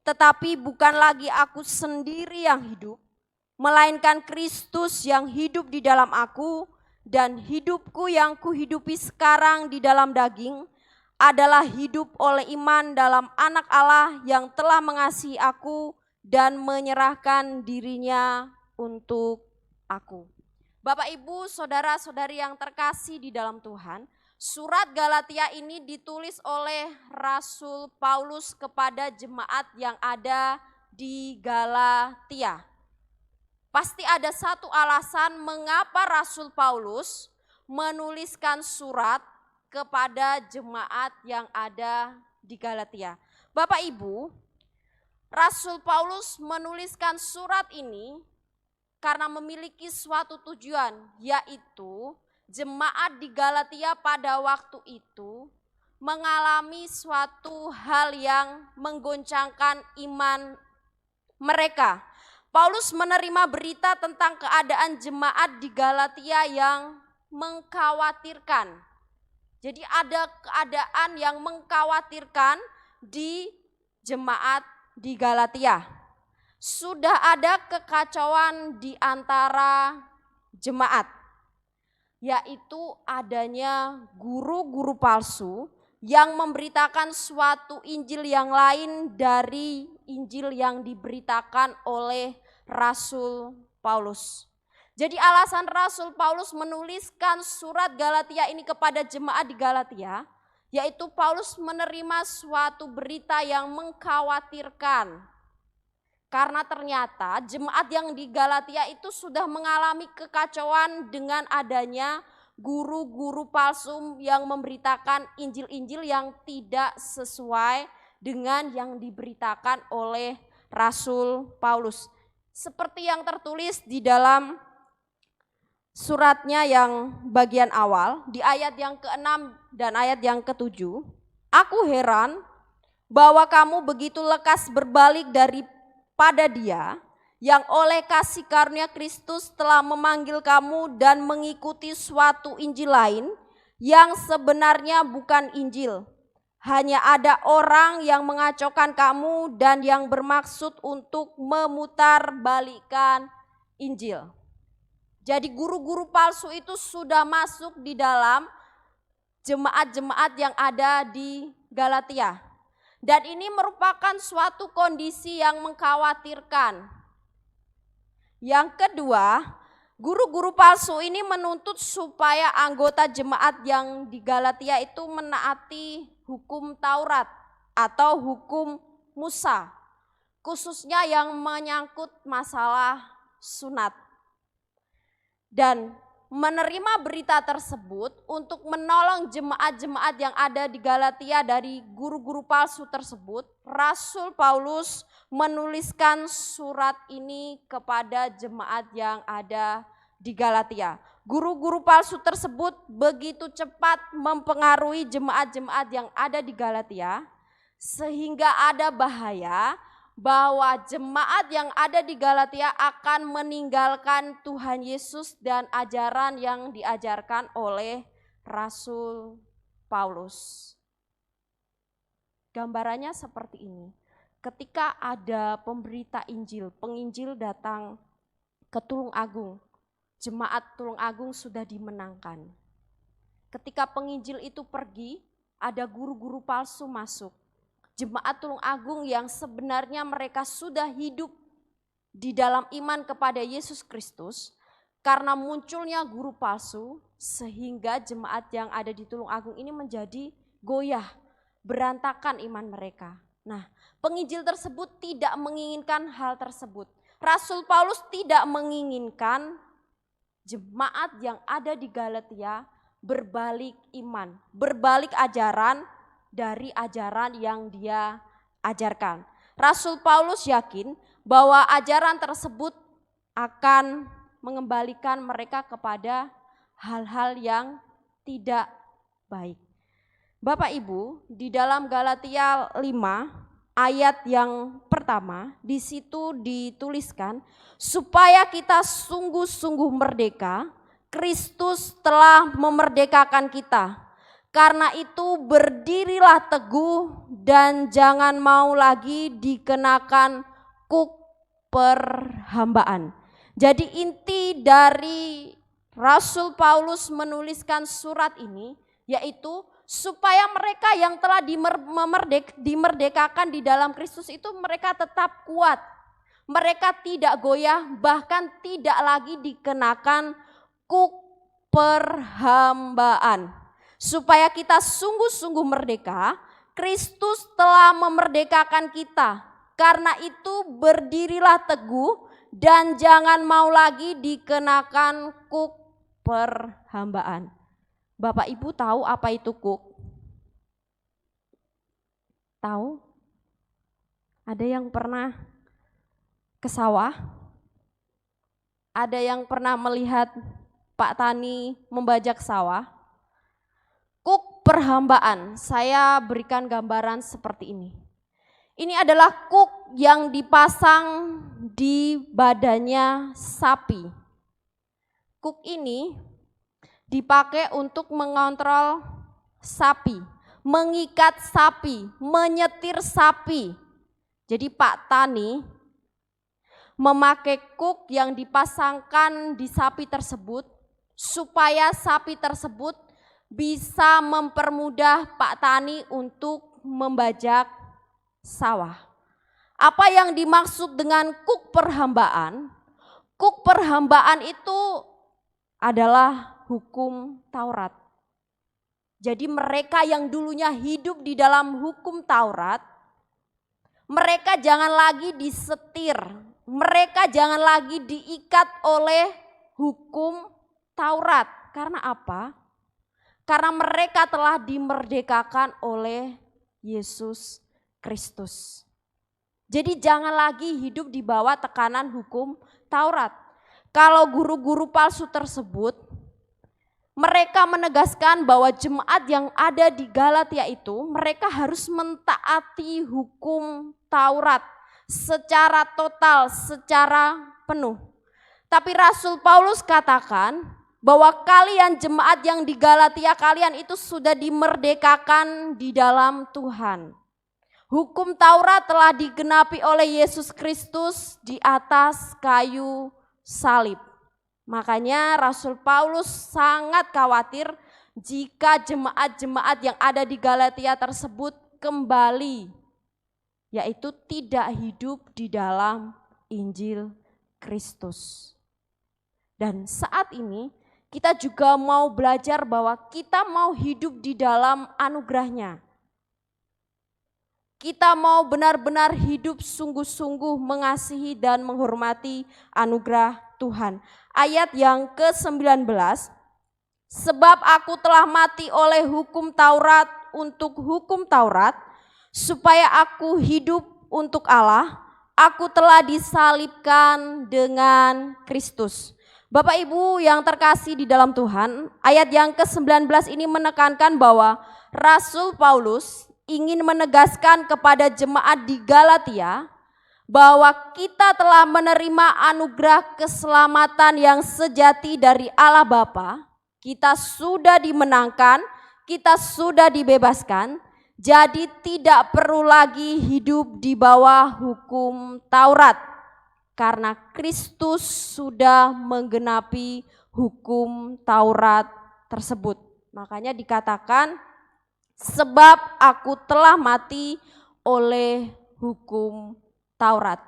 tetapi bukan lagi aku sendiri yang hidup, melainkan Kristus yang hidup di dalam aku, dan hidupku yang kuhidupi sekarang di dalam daging adalah hidup oleh iman dalam Anak Allah yang telah mengasihi aku dan menyerahkan dirinya untuk aku. Bapak Ibu, saudara-saudari yang terkasih di dalam Tuhan, surat Galatia ini ditulis oleh Rasul Paulus kepada jemaat yang ada di Galatia. Pasti ada satu alasan mengapa Rasul Paulus menuliskan surat kepada jemaat yang ada di Galatia. Bapak Ibu, Rasul Paulus menuliskan surat ini karena memiliki suatu tujuan, yaitu jemaat di Galatia pada waktu itu mengalami suatu hal yang menggoncangkan iman mereka. Paulus menerima berita tentang keadaan jemaat di Galatia yang mengkhawatirkan. Jadi ada keadaan yang mengkhawatirkan di jemaat di Galatia. Sudah ada kekacauan di antara jemaat, yaitu adanya guru-guru palsu yang memberitakan suatu Injil yang lain dari Injil yang diberitakan oleh Rasul Paulus. Jadi alasan Rasul Paulus menuliskan surat Galatia ini kepada jemaat di Galatia, yaitu Paulus menerima suatu berita yang mengkhawatirkan. Karena ternyata jemaat yang di Galatia itu sudah mengalami kekacauan dengan adanya guru-guru palsu yang memberitakan Injil-Injil yang tidak sesuai dengan yang diberitakan oleh Rasul Paulus. Seperti yang tertulis di dalam suratnya yang bagian awal, di ayat yang ke-6 dan ayat yang ke-7. Aku heran bahwa kamu begitu lekas berbalik daripada Dia yang oleh kasih karunia Kristus telah memanggil kamu dan mengikuti suatu Injil lain yang sebenarnya bukan Injil. Hanya ada orang yang mengacaukan kamu dan yang bermaksud untuk memutarbalikkan Injil. Jadi guru-guru palsu itu sudah masuk di dalam jemaat-jemaat yang ada di Galatia. Dan ini merupakan suatu kondisi yang mengkhawatirkan. Yang kedua, guru-guru palsu ini menuntut supaya anggota jemaat yang di Galatia itu menaati hukum Taurat atau hukum Musa, khususnya yang menyangkut masalah sunat. Dan menerima berita tersebut untuk menolong jemaat-jemaat yang ada di Galatia dari guru-guru palsu tersebut, Rasul Paulus menuliskan surat ini kepada jemaat yang ada di Galatia. Guru-guru palsu tersebut begitu cepat mempengaruhi jemaat-jemaat yang ada di Galatia, sehingga ada bahaya bahwa jemaat yang ada di Galatia akan meninggalkan Tuhan Yesus dan ajaran yang diajarkan oleh Rasul Paulus. Gambarannya seperti ini. Ketika ada pemberita Injil, penginjil datang ke Tulung Agung, jemaat Tulung Agung sudah dimenangkan. Ketika penginjil itu pergi, ada guru-guru palsu masuk. jemaat Tulung Agung yang sebenarnya mereka sudah hidup di dalam iman kepada Yesus Kristus, karena munculnya guru palsu sehingga jemaat yang ada di Tulung Agung ini menjadi goyah, berantakan iman mereka. Nah, penginjil tersebut tidak menginginkan hal tersebut. Rasul Paulus tidak menginginkan jemaat yang ada di Galatia berbalik iman, berbalik ajaran dari ajaran yang dia ajarkan. Rasul Paulus yakin bahwa ajaran tersebut akan mengembalikan mereka kepada hal-hal yang tidak baik. Bapak Ibu, di dalam Galatia 5 ayat yang pertama, di situ dituliskan, supaya kita sungguh-sungguh merdeka, Kristus telah memerdekakan kita. Karena itu berdirilah teguh dan jangan mau lagi dikenakan kuk perhambaan. Jadi inti dari Rasul Paulus menuliskan surat ini yaitu supaya mereka yang telah dimerdekakan di dalam Kristus itu mereka tetap kuat. Mereka tidak goyah, bahkan tidak lagi dikenakan kuk perhambaan. Supaya kita sungguh-sungguh merdeka, Kristus telah memerdekakan kita. Karena itu berdirilah teguh dan jangan mau lagi dikenakan kuk perhambaan. Bapak Ibu tahu apa itu kuk? Tahu? Ada yang pernah ke sawah? Ada yang pernah melihat Pak Tani membajak sawah? Kuk perhambaan, saya berikan gambaran seperti ini. Ini adalah kuk yang dipasang di badannya sapi. Kuk ini dipakai untuk mengontrol sapi, mengikat sapi, menyetir sapi. Jadi Pak Tani memakai kuk yang dipasangkan di sapi tersebut supaya sapi tersebut bisa mempermudah Pak Tani untuk membajak sawah. Apa yang dimaksud dengan kuk perhambaan? Kuk perhambaan itu adalah hukum Taurat. Jadi mereka yang dulunya hidup di dalam hukum Taurat, mereka jangan lagi disetir, mereka jangan lagi diikat oleh hukum Taurat. Karena apa? Karena mereka telah dimerdekakan oleh Yesus Kristus. Jadi jangan lagi hidup di bawah tekanan hukum Taurat. Kalau guru-guru palsu tersebut, mereka menegaskan bahwa jemaat yang ada di Galatia itu mereka harus mentaati hukum Taurat secara total, secara penuh. Tapi Rasul Paulus katakan bahwa kalian jemaat yang di Galatia, kalian itu sudah dimerdekakan di dalam Tuhan. Hukum Taurat telah digenapi oleh Yesus Kristus di atas kayu salib. Makanya Rasul Paulus sangat khawatir jika jemaat-jemaat yang ada di Galatia tersebut kembali, yaitu tidak hidup di dalam Injil Kristus. Dan saat ini kita juga mau belajar bahwa kita mau hidup di dalam anugerah-Nya. Kita mau benar-benar hidup sungguh-sungguh mengasihi dan menghormati anugerah Tuhan. Ayat yang ke-19, sebab aku telah mati oleh hukum Taurat untuk hukum Taurat, supaya aku hidup untuk Allah, aku telah disalibkan dengan Kristus. Bapak Ibu yang terkasih di dalam Tuhan, ayat yang ke-19 ini menekankan bahwa Rasul Paulus ingin menegaskan kepada jemaat di Galatia bahwa kita telah menerima anugerah keselamatan yang sejati dari Allah Bapa. Kita sudah dimenangkan, kita sudah dibebaskan, jadi tidak perlu lagi hidup di bawah hukum Taurat. Karena Kristus sudah menggenapi hukum Taurat tersebut. Makanya dikatakan, sebab aku telah mati oleh hukum Taurat.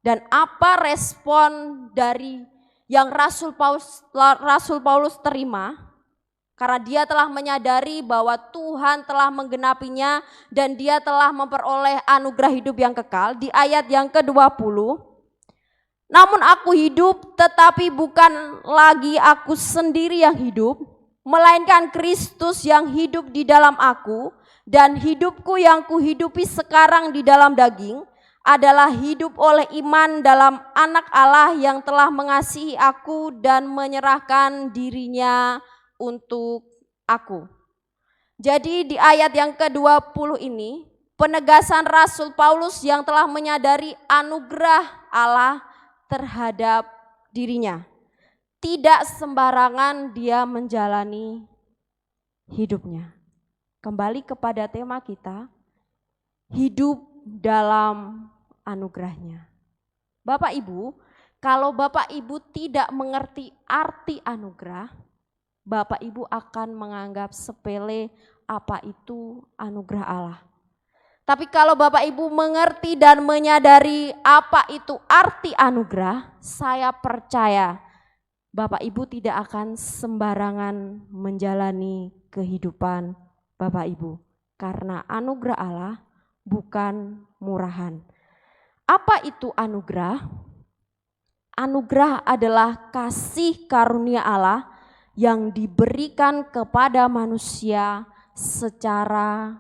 Dan apa respon dari yang Rasul Paulus terima? Karena dia telah menyadari bahwa Tuhan telah menggenapinya dan dia telah memperoleh anugerah hidup yang kekal. Di ayat yang ke-20, namun aku hidup, tetapi bukan lagi aku sendiri yang hidup, melainkan Kristus yang hidup di dalam aku. Dan hidupku yang kuhidupi sekarang di dalam daging adalah hidup oleh iman dalam Anak Allah yang telah mengasihi aku dan menyerahkan dirinya untuk aku. Jadi di ayat yang ke-20 ini, penegasan Rasul Paulus yang telah menyadari anugerah Allah terhadap dirinya. Tidak sembarangan dia menjalani hidupnya. Kembali kepada tema kita, hidup dalam anugerahnya. Bapak Ibu, kalau Bapak Ibu tidak mengerti arti anugerah, Bapak Ibu akan menganggap sepele apa itu anugerah Allah. Tapi kalau Bapak Ibu mengerti dan menyadari apa itu arti anugerah, saya percaya Bapak Ibu tidak akan sembarangan menjalani kehidupan Bapak Ibu. Karena anugerah Allah bukan murahan. Apa itu anugerah? Anugerah adalah kasih karunia Allah yang diberikan kepada manusia secara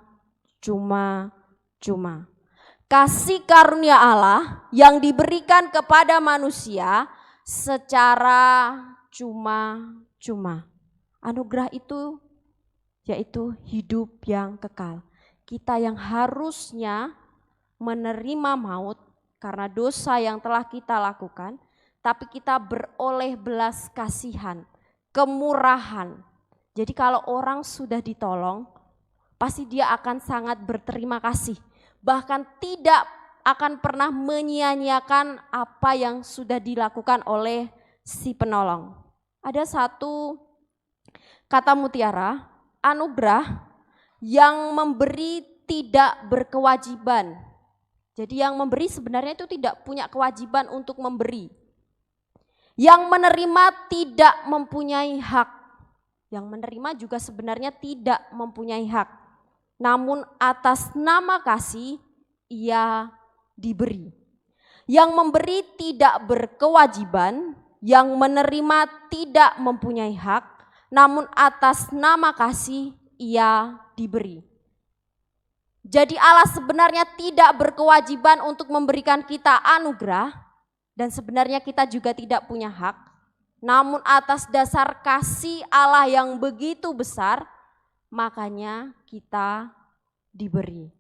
cuma-cuma. Kasih karunia Allah yang diberikan kepada manusia secara cuma-cuma. Anugerah itu yaitu hidup yang kekal. Kita yang harusnya menerima maut karena dosa yang telah kita lakukan, tapi kita beroleh belas kasihan, kemurahan. Jadi kalau orang sudah ditolong, pasti dia akan sangat berterima kasih. Bahkan tidak akan pernah menyia-nyiakan apa yang sudah dilakukan oleh si penolong. Ada satu kata mutiara, anugerah yang memberi tidak berkewajiban. Jadi yang memberi sebenarnya itu tidak punya kewajiban untuk memberi. Yang menerima tidak mempunyai hak. Yang menerima juga sebenarnya tidak mempunyai hak. Namun atas nama kasih ia diberi. Yang memberi tidak berkewajiban, yang menerima tidak mempunyai hak, namun atas nama kasih ia diberi. Jadi Allah sebenarnya tidak berkewajiban untuk memberikan kita anugerah dan sebenarnya kita juga tidak punya hak. Namun atas dasar kasih Allah yang begitu besar, makanya kita diberi.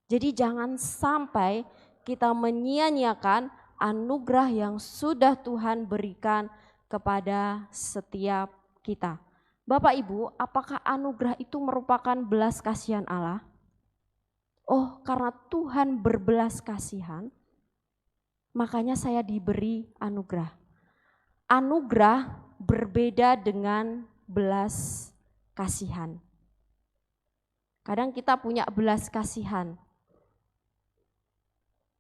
Jadi jangan sampai kita menyia-nyiakan anugerah yang sudah Tuhan berikan kepada setiap kita. Bapak Ibu, apakah anugerah itu merupakan belas kasihan Allah? Oh, karena Tuhan berbelas kasihan, makanya saya diberi anugerah. Anugerah berbeda dengan belas kasihan. Kadang kita punya belas kasihan.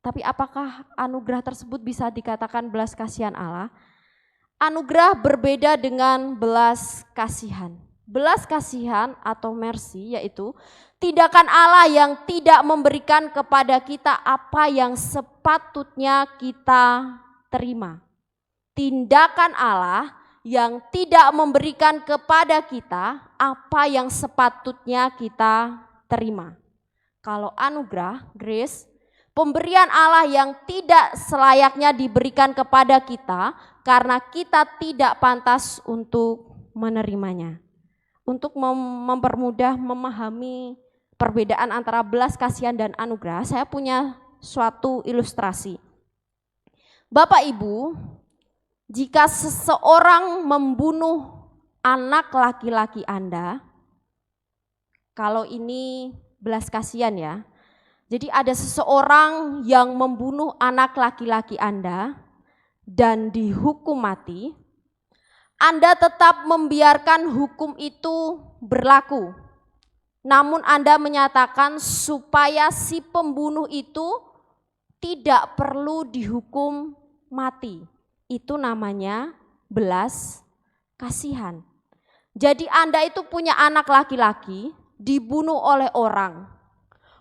Tapi apakah anugerah tersebut bisa dikatakan belas kasihan Allah? Anugerah berbeda dengan belas kasihan. Belas kasihan atau mercy yaitu tindakan Allah yang tidak memberikan kepada kita apa yang sepatutnya kita terima. Tindakan Allah yang tidak memberikan kepada kita apa yang sepatutnya kita terima. Kalau anugerah, grace, pemberian Allah yang tidak selayaknya diberikan kepada kita karena kita tidak pantas untuk menerimanya. Untuk mempermudah memahami perbedaan antara belas kasihan dan anugerah, saya punya suatu ilustrasi. Bapak Ibu, jika seseorang membunuh anak laki-laki Anda, kalau ini belas kasihan ya. Jadi ada seseorang yang membunuh anak laki-laki Anda dan dihukum mati, Anda tetap membiarkan hukum itu berlaku. namun Anda menyatakan supaya si pembunuh itu tidak perlu dihukum mati. Itu namanya belas kasihan. Jadi Anda itu punya anak laki-laki dibunuh oleh orang.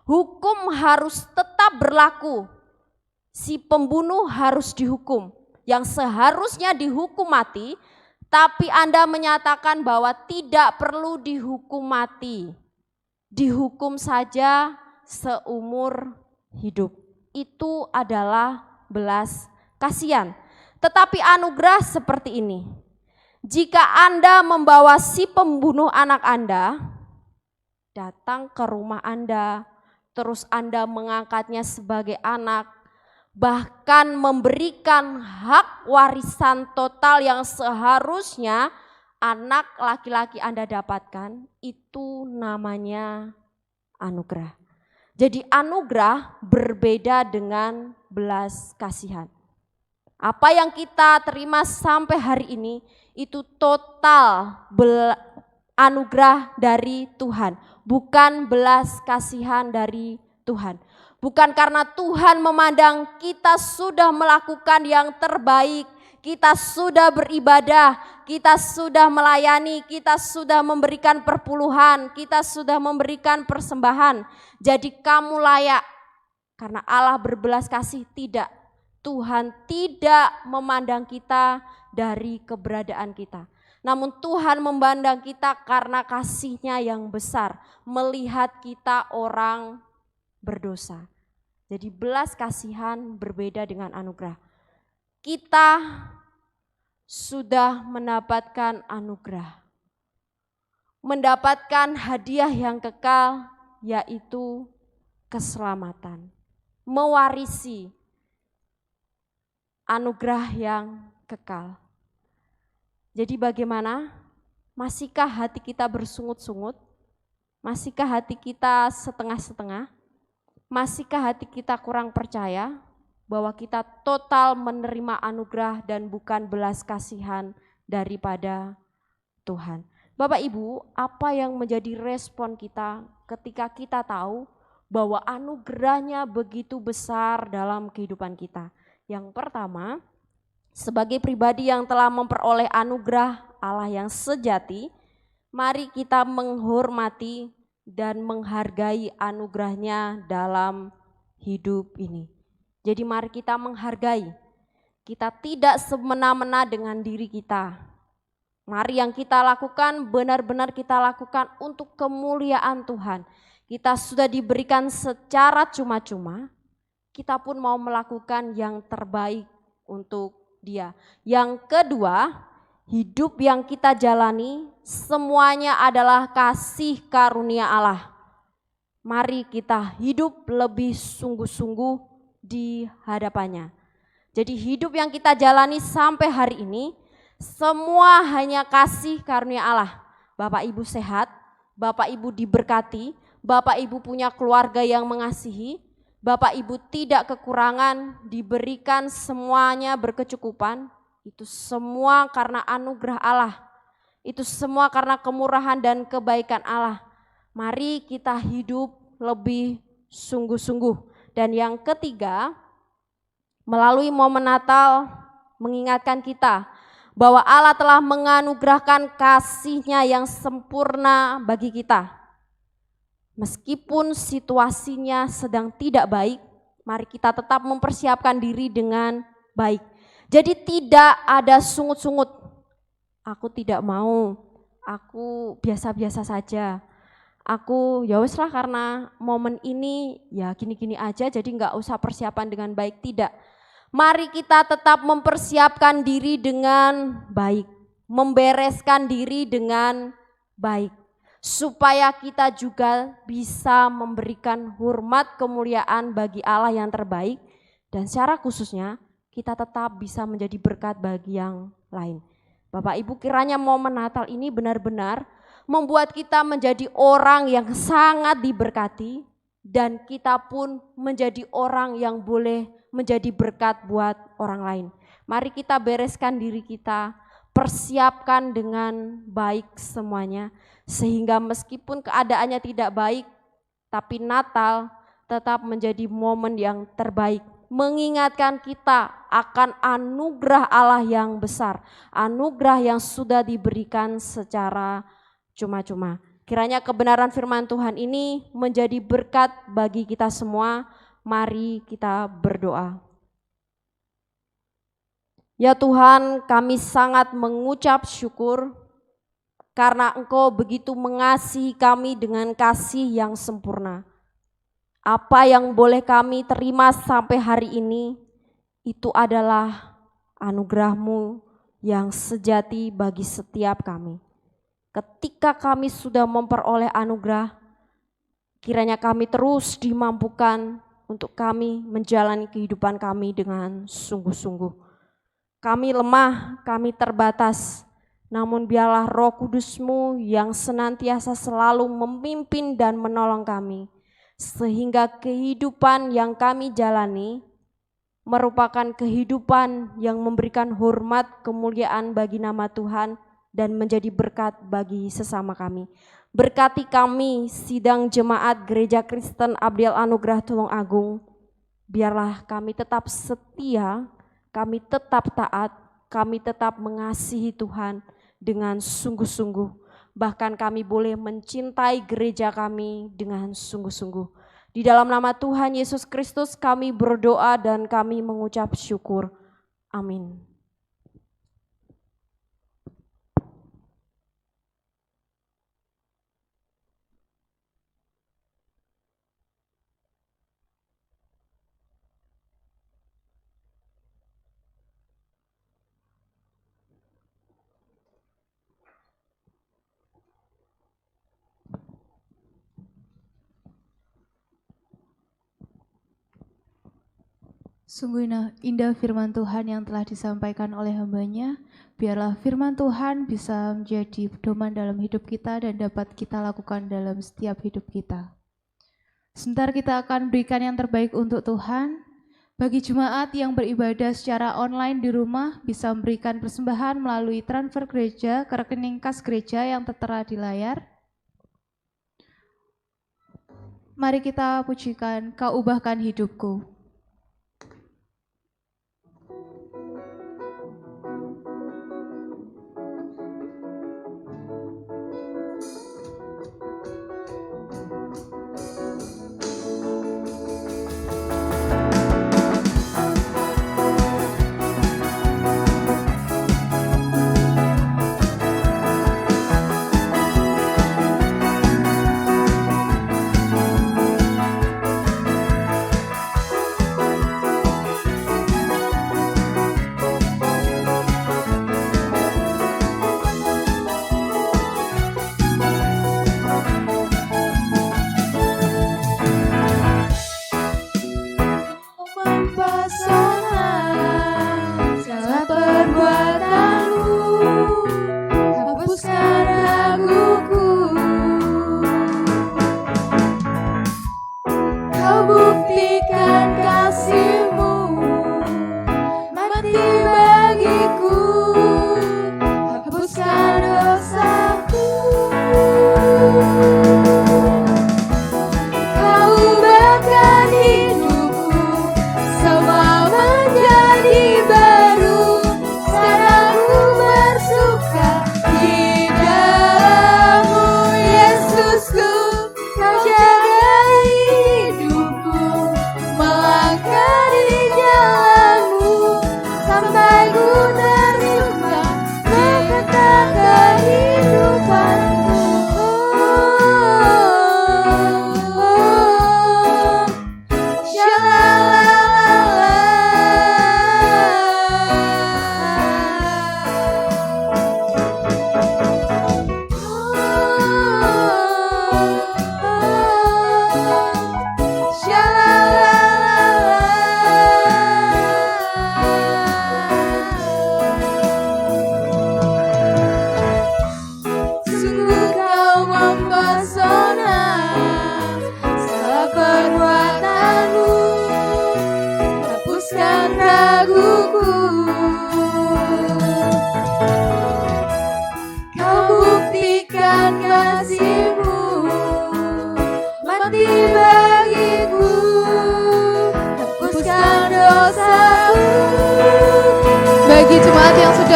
Hukum harus tetap berlaku. Si pembunuh harus dihukum. Yang seharusnya dihukum mati, tapi Anda menyatakan bahwa tidak perlu dihukum mati. Dihukum saja seumur hidup. Itu adalah belas kasihan. Tetapi anugerah seperti ini. Jika Anda membawa si pembunuh anak Anda datang ke rumah Anda, terus Anda mengangkatnya sebagai anak, bahkan memberikan hak warisan total yang seharusnya anak laki-laki Anda dapatkan, itu namanya anugerah. Jadi anugerah berbeda dengan belas kasihan. Apa yang kita terima sampai hari ini itu total anugerah dari Tuhan, bukan belas kasihan dari Tuhan. Bukan karena Tuhan memandang kita sudah melakukan yang terbaik, kita sudah beribadah, kita sudah melayani, kita sudah memberikan perpuluhan, kita sudah memberikan persembahan. Jadi kamu layak karena Allah berbelas kasih, tidak. Tuhan tidak memandang kita dari keberadaan kita. Namun Tuhan memandang kita karena kasih-Nya yang besar, melihat kita orang berdosa. Jadi belas kasihan berbeda dengan anugerah. Kita sudah mendapatkan anugerah. Mendapatkan hadiah yang kekal, yaitu keselamatan. Mewarisi anugerah yang kekal. Jadi bagaimana? Masihkah hati kita bersungut-sungut? Masihkah hati kita setengah-setengah? Masihkah hati kita kurang percaya bahwa kita total menerima anugerah dan bukan belas kasihan daripada Tuhan? Bapak Ibu, apa yang menjadi respon kita ketika kita tahu bahwa anugerahnya begitu besar dalam kehidupan kita? Yang pertama, sebagai pribadi yang telah memperoleh anugerah Allah yang sejati, mari kita menghormati dan menghargai anugerahnya dalam hidup ini. Jadi mari kita menghargai. Kita tidak semena-mena dengan diri kita. Mari yang kita lakukan benar-benar kita lakukan untuk kemuliaan Tuhan. Kita sudah diberikan secara cuma-cuma, kita pun mau melakukan yang terbaik untuk Dia. Yang kedua, hidup yang kita jalani semuanya adalah kasih karunia Allah. Mari kita hidup lebih sungguh-sungguh di hadapannya. Jadi hidup yang kita jalani sampai hari ini semua hanya kasih karunia Allah. Bapak Ibu sehat, Bapak Ibu diberkati, Bapak Ibu punya keluarga yang mengasihi, Bapak Ibu tidak kekurangan, diberikan semuanya berkecukupan. Itu semua karena anugerah Allah. Itu semua karena kemurahan dan kebaikan Allah. Mari kita hidup lebih sungguh-sungguh. Dan yang ketiga, melalui momen Natal mengingatkan kita bahwa Allah telah menganugerahkan kasih-Nya yang sempurna bagi kita. Meskipun situasinya sedang tidak baik, mari kita tetap mempersiapkan diri dengan baik. Jadi tidak ada sungut-sungut. Aku tidak mau, aku biasa-biasa saja. Aku ya wes lah karena momen ini ya gini-gini aja, jadi nggak usah persiapan dengan baik, tidak. Mari kita tetap mempersiapkan diri dengan baik, membereskan diri dengan baik, supaya kita juga bisa memberikan hormat kemuliaan bagi Allah yang terbaik, dan secara khususnya kita tetap bisa menjadi berkat bagi yang lain. Bapak Ibu, kiranya momen Natal ini benar-benar membuat kita menjadi orang yang sangat diberkati, dan kita pun menjadi orang yang boleh menjadi berkat buat orang lain. Mari kita bereskan diri kita, persiapkan dengan baik semuanya, sehingga meskipun keadaannya tidak baik, tapi Natal tetap menjadi momen yang terbaik, mengingatkan kita akan anugerah Allah yang besar, anugerah yang sudah diberikan secara cuma-cuma. Kiranya kebenaran firman Tuhan ini menjadi berkat bagi kita semua. Mari kita berdoa. Ya Tuhan, kami sangat mengucap syukur karena Engkau begitu mengasihi kami dengan kasih yang sempurna. Apa yang boleh kami terima sampai hari ini, itu adalah anugerah-Mu yang sejati bagi setiap kami. Ketika kami sudah memperoleh anugerah, kiranya kami terus dimampukan untuk kami menjalani kehidupan kami dengan sungguh-sungguh. Kami lemah, kami terbatas, namun biarlah Roh Kudus-Mu yang senantiasa selalu memimpin dan menolong kami, sehingga kehidupan yang kami jalani merupakan kehidupan yang memberikan hormat kemuliaan bagi nama Tuhan dan menjadi berkat bagi sesama kami. Berkati kami sidang jemaat Gereja Kristen Abdiel Anugerah Tulungagung. Biarlah kami tetap setia, kami tetap taat, kami tetap mengasihi Tuhan dengan sungguh-sungguh. Bahkan kami boleh mencintai gereja kami dengan sungguh-sungguh. Di dalam nama Tuhan Yesus Kristus kami berdoa dan kami mengucap syukur. Amin. Sungguh indah firman Tuhan yang telah disampaikan oleh hamba-Nya. Biarlah firman Tuhan bisa menjadi pedoman dalam hidup kita dan dapat kita lakukan dalam setiap hidup kita. Sebentar kita akan berikan yang terbaik untuk Tuhan. Bagi jemaat yang beribadah secara online di rumah bisa memberikan persembahan melalui transfer gereja ke rekening kas gereja yang tertera di layar. Mari kita pujikan Kau Ubahkan Hidupku. Semua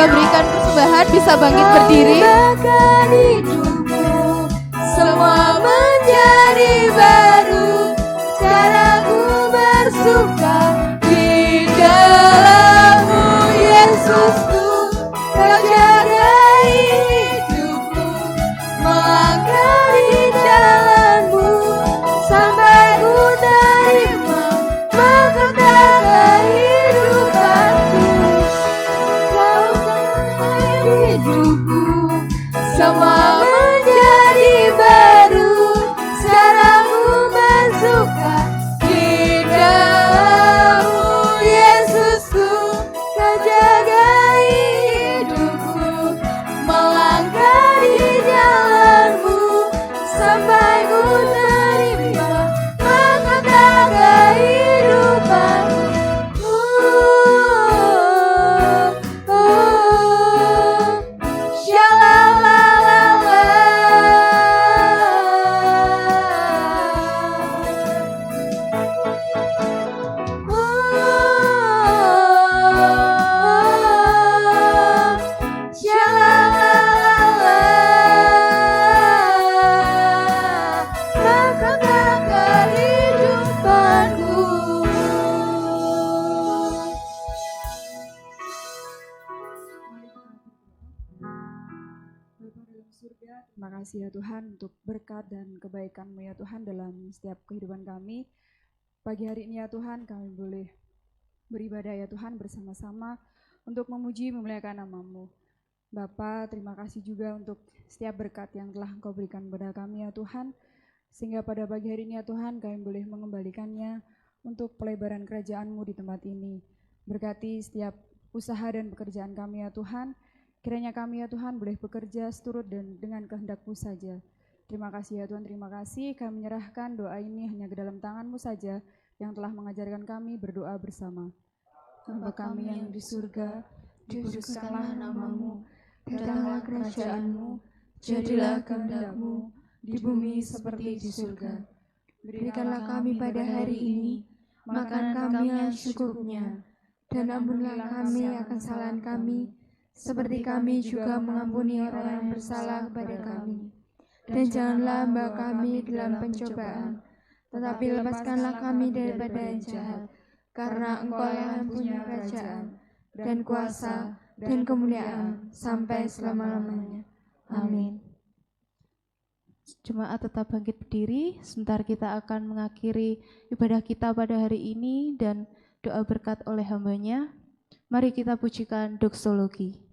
memberikan persembahan bisa bangkit berdiri. Bahkan hidupku semua menjadi baru. Sekarang ku bersuka di dalam-Mu, Yesusku. Kau jagai hidupku, melangkah di jalan-Mu, sampai ku terima mahkota kehidupanku. Kau jagai hidupku, semua menjadi baru. Sekarang ku bersuka di dalam-Mu, Yesusku. Kau jagai hidupku, melangkah di jalan-Mu, sampai ku terima mahkota kehidupanku. Shalalala. Mahkota kehidupanku. Bapa dalam surga, terima kasih ya Tuhan untuk berkat dan kebaikan-Mu ya Tuhan dalam setiap kehidupan kami. Pagi hari ini ya Tuhan kami boleh beribadah ya Tuhan bersama-sama untuk memuji memuliakan nama-Mu. Bapa, terima kasih juga untuk setiap berkat yang telah Engkau berikan kepada kami ya Tuhan. Sehingga pada pagi hari ini ya Tuhan kami boleh mengembalikannya untuk pelebaran kerajaan-Mu di tempat ini. Berkati setiap usaha dan pekerjaan kami ya Tuhan. Kiranya kami ya Tuhan boleh bekerja seturut dan dengan kehendak-Mu saja. Terima kasih ya Tuhan, terima kasih. Kami menyerahkan doa ini hanya ke dalam tangan-Mu saja yang telah mengajarkan kami berdoa bersama. Bapa kami yang di surga, dikuduskanlah nama-Mu, datanglah kerajaan-Mu, jadilah kehendak-Mu di bumi seperti di surga. Berikanlah kami pada hari ini makanan kami yang secukupnya, dan ampunilah kami akan kesalahan kami, seperti kami juga mengampuni orang yang bersalah kepada kami. Dan janganlah membawa kami dalam pencobaan, tetapi lepaskanlah kami daripada yang jahat, karena Engkau yang punya kerajaan, dan kuasa, dan kemuliaan, sampai selama-lamanya. Amin. Jemaat tetap bangkit berdiri, sebentar kita akan mengakhiri ibadah kita pada hari ini dan doa berkat oleh hamba-Nya. Mari kita pujikan doksologi.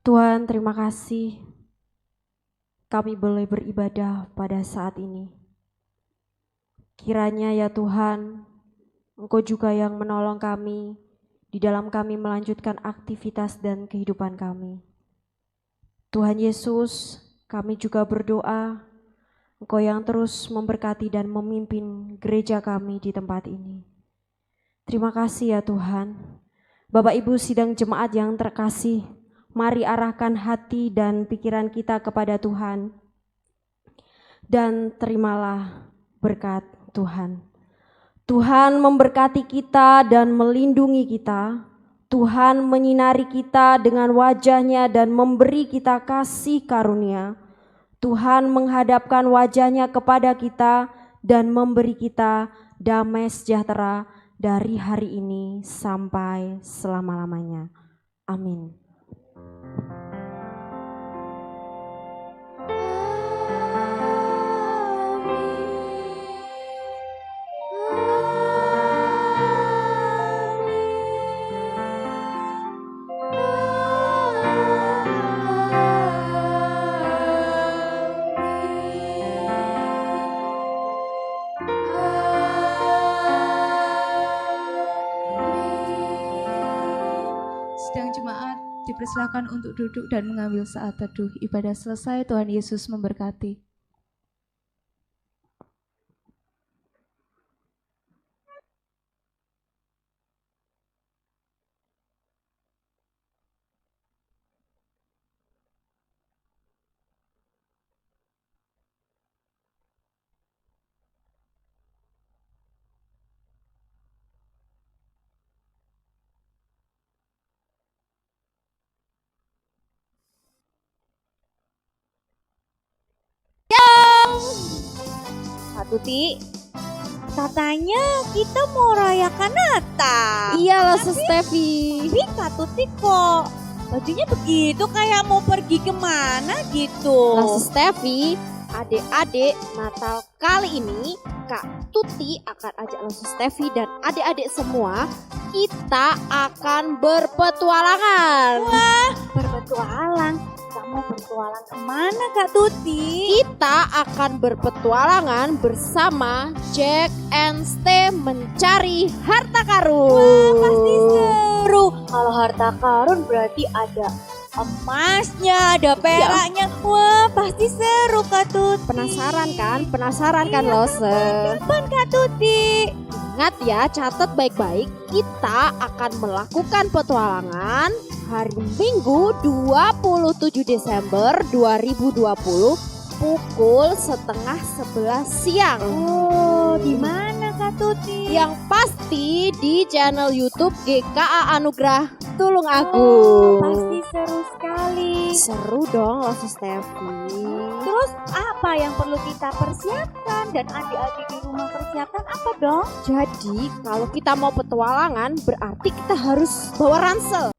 Tuhan, terima kasih kami boleh beribadah pada saat ini. Kiranya ya Tuhan, Engkau juga yang menolong kami di dalam kami melanjutkan aktivitas dan kehidupan kami. Tuhan Yesus, kami juga berdoa Engkau yang terus memberkati dan memimpin gereja kami di tempat ini. Terima kasih ya Tuhan. Bapak Ibu sidang jemaat yang terkasih, mari arahkan hati dan pikiran kita kepada Tuhan dan terimalah berkat Tuhan. Tuhan memberkati kita dan melindungi kita. Tuhan menyinari kita dengan wajah-Nya dan memberi kita kasih karunia. Tuhan menghadapkan wajah-Nya kepada kita dan memberi kita damai sejahtera dari hari ini sampai selama-lamanya. Amin. Sidang jemaat dipersilakan untuk duduk dan mengambil saat teduh. Ibadah selesai, Tuhan Yesus memberkati. Kak Tuti, katanya kita mau rayakan Natal. Iya loh Sus Stevi. Tapi Kak Tuti kok bajunya begitu kayak mau pergi kemana gitu. Lah Sus Stevi, Adik-adik, Natal kali ini Kak Tuti akan ajak Sus Stevi dan adik-adik semua, kita akan berpetualangan. Wah, berpetualang. Kamu berpetualang kemana Kak Tuti? kita akan berpetualangan bersama Jack and Stay mencari harta karun. Wah, pasti seru. Kalau harta karun berarti ada emasnya, ada peraknya. Wah, pasti seru Kak Tuti. Penasaran kan? Penasaran kan Iya, Lose? Kapan Kak Tuti? Ingat ya, catat baik-baik. Kita akan melakukan petualangan hari Minggu 27 Desember 2020 pukul 10:30 siang. Oh, di mana Kak Tuti? Yang pasti di channel YouTube GKA Anugerah Tulung Aku. Oh, pasti seru sekali. Seru dong Lose Stevi. Terus apa yang perlu kita persiapkan dan adik-adik di rumah persiapkan apa dong? Jadi kalau kita mau petualangan berarti kita harus bawa ransel.